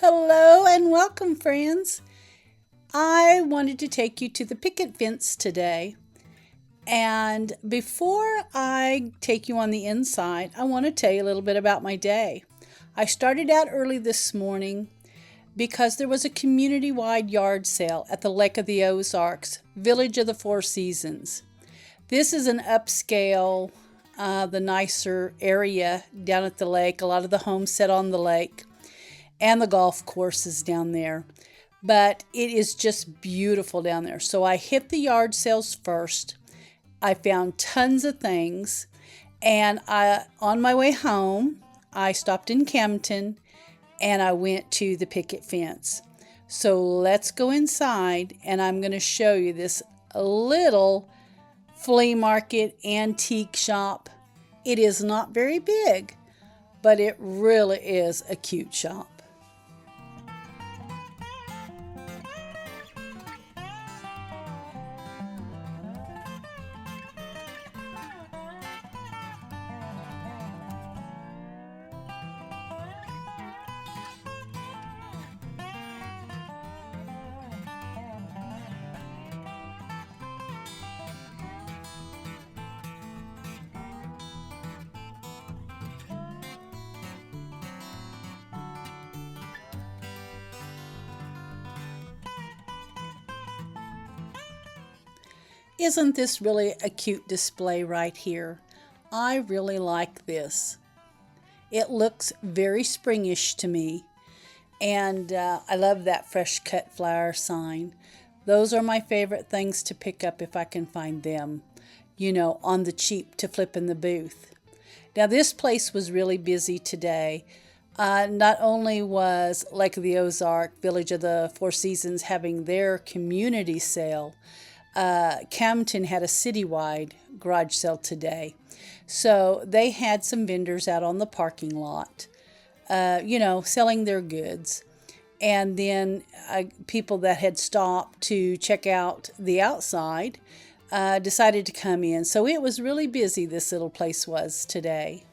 Hello and welcome, friends. I wanted to take you to the picket fence today. And before I take you on the inside, I want to tell you a little bit about my day. I started out early this morning because there was a community-wide yard sale at the Lake of the Ozarks, Village of the Four Seasons. This is an upscale, the nicer area down at the lake. A lot of the homes set on the lake and the golf courses down there. But it is just beautiful down there. So I hit the yard sales first. I found tons of things. And on my way home, I stopped in Camdenton and I went to the picket fence. So let's go inside and I'm going to show you this little flea market antique shop. It is not very big, but it really is a cute shop. Isn't this really a cute display right here? I really like this. It looks very springish to me. And I love that fresh cut flower sign. Those are my favorite things to pick up if I can find them, on the cheap to flip in the booth. Now this place was really busy today. Not only was Lake of the Ozark, Village of the Four Seasons having their community sale, Camdenton had a citywide garage sale today. So they had some vendors out on the parking lot, selling their goods. And then people that had stopped to check out the outside decided to come in. So it was really busy, this little place was today.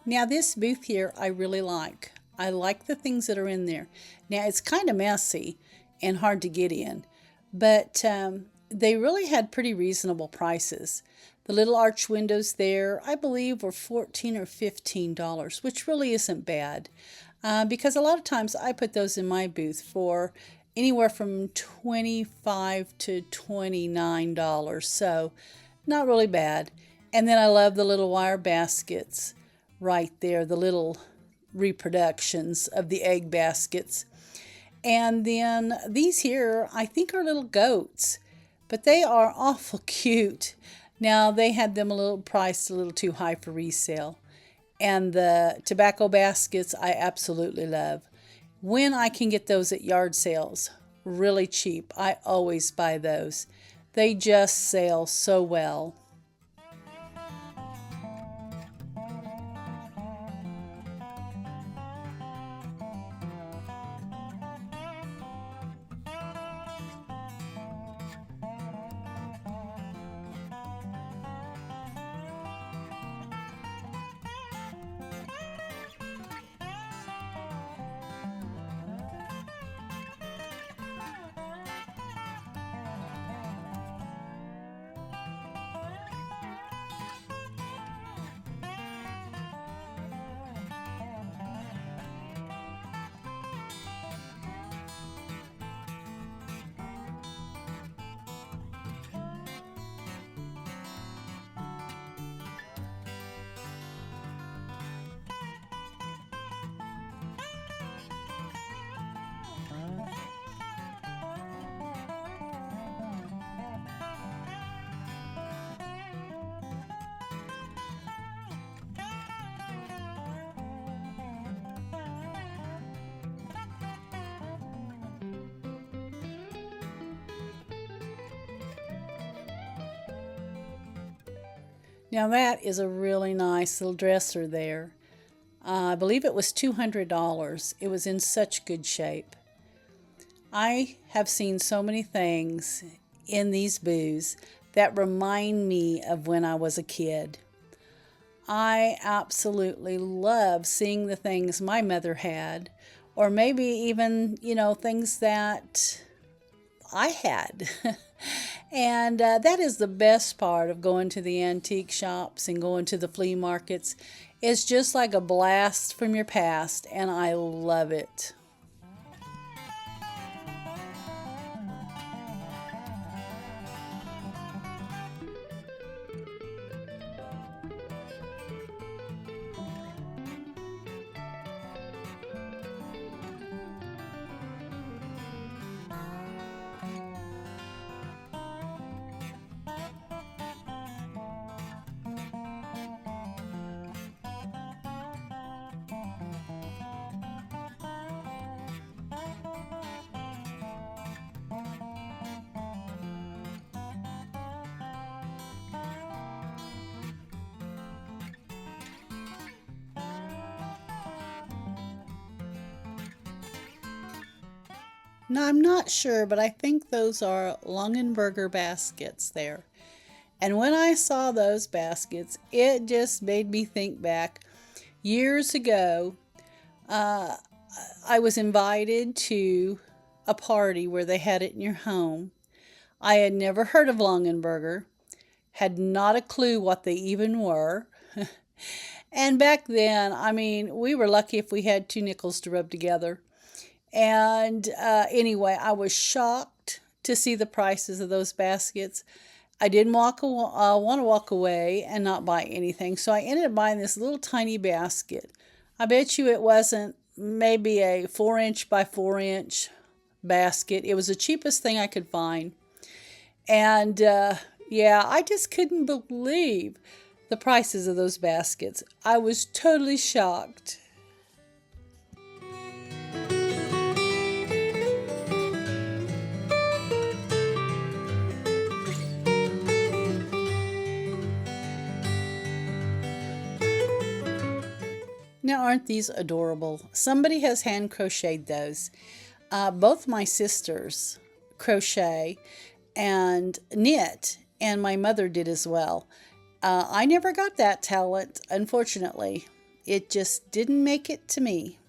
Now this booth here I really like. I like the things that are in there. Now it's kind of messy and hard to get in, but they really had pretty reasonable prices. The little arch windows there, I believe, were $14 or $15, which really isn't bad, because a lot of times I put those in my booth for anywhere from $25 to $29, so not really bad. And then I love the little wire baskets right there, the little reproductions of the egg baskets. And then these here, I think are little goats, but they are awful cute. Now they had them a little priced a little too high for resale. And the tobacco baskets I absolutely love. When I can get those at yard sales, really cheap, I always buy those. They just sell so well. Now that is a really nice little dresser there. I believe it was $200. It was in such good shape. I have seen so many things in these booths that remind me of when I was a kid. I absolutely love seeing the things my mother had, or maybe even, things that I had. And that is the best part of going to the antique shops and going to the flea markets. It's just like a blast from your past, and I love it. Now, I'm not sure, but I think those are Longenberger baskets there. And when I saw those baskets, it just made me think back. Years ago, uh, I was invited to a party where they had it in your home. I had never heard of Longenberger, had not a clue what they even were. And back then, we were lucky if we had two nickels to rub together. And anyway, I was shocked to see the prices of those baskets. I didn't want to walk away and not buy anything, so I ended up buying this little tiny basket. I bet you it wasn't maybe a 4-inch by 4-inch basket. It was the cheapest thing I could find. And yeah, I just couldn't believe the prices of those baskets. I was totally shocked. Now, aren't these adorable? Somebody has hand crocheted those. Both my sisters crochet and knit, and my mother did as well. I never got that talent, unfortunately. It just didn't make it to me.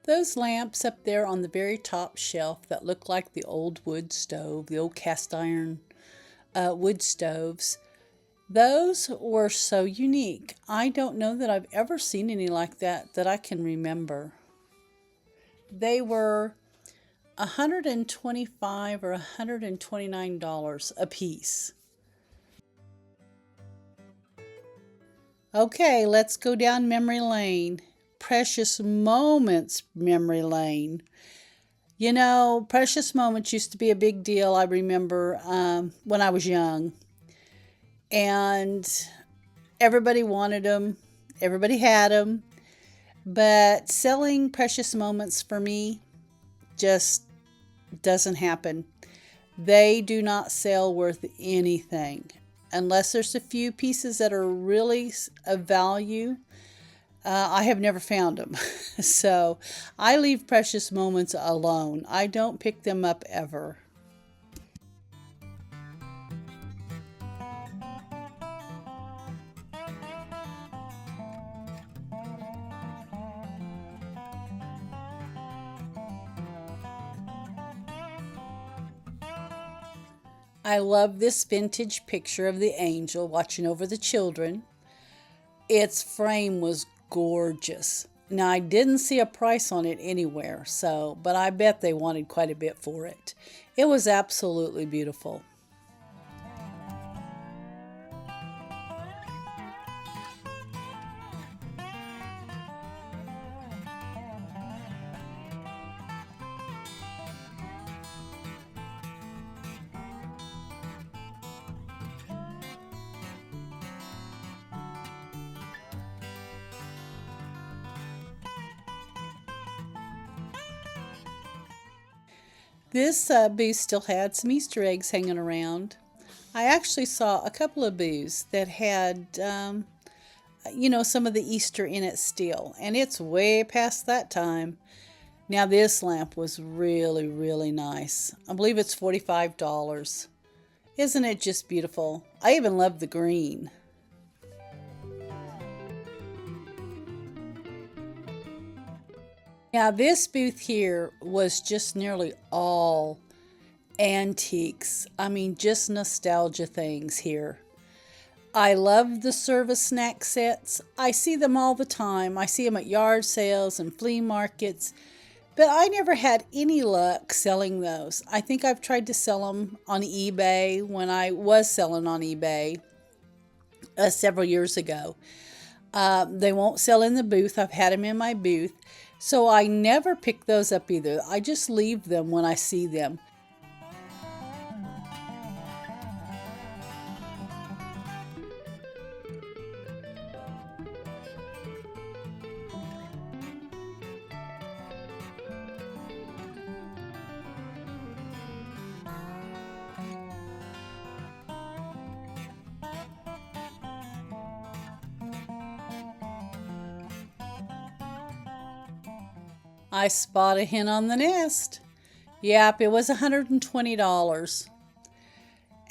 Those lamps up there on the very top shelf that look like the old wood stove, the old cast iron wood stoves, those were so unique. I don't know that I've ever seen any like that I can remember. They were $125 or $129 a piece. Okay, let's go down memory lane. Precious Moments memory lane. Precious Moments used to be a big deal, I remember, when I was young. And everybody wanted them, everybody had them. But selling Precious Moments for me just doesn't happen. They do not sell worth anything unless there's a few pieces that are really of value. I have never found them. So I leave Precious Moments alone. I don't pick them up ever. I love this vintage picture of the angel watching over the children. Its frame was gorgeous. Now, I didn't see a price on it anywhere, so, but I bet they wanted quite a bit for it. It was absolutely beautiful. This booth still had some Easter eggs hanging around. I actually saw a couple of booths that had, some of the Easter in it still, and it's way past that time. Now, this lamp was really, really nice. I believe it's $45. Isn't it just beautiful? I even love the green. Now, this booth here was just nearly all antiques. I mean, just nostalgia things here. I love the service snack sets. I see them all the time. I see them at yard sales and flea markets, but I never had any luck selling those. I think I've tried to sell them on eBay when I was selling on eBay several years ago. They won't sell in the booth. I've had them in my booth. So I never pick those up either. I just leave them when I see them. I spot a hen on the nest. Yep, it was $120.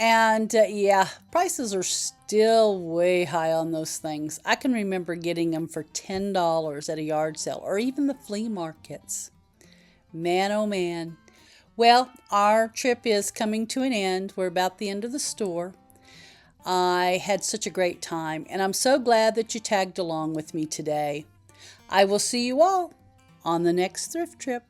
And yeah, prices are still way high on those things. I can remember getting them for $10 at a yard sale or even the flea markets. Man, oh man. Well, our trip is coming to an end. We're about the end of the store. I had such a great time, and I'm so glad that you tagged along with me today. I will see you all on the next thrift trip.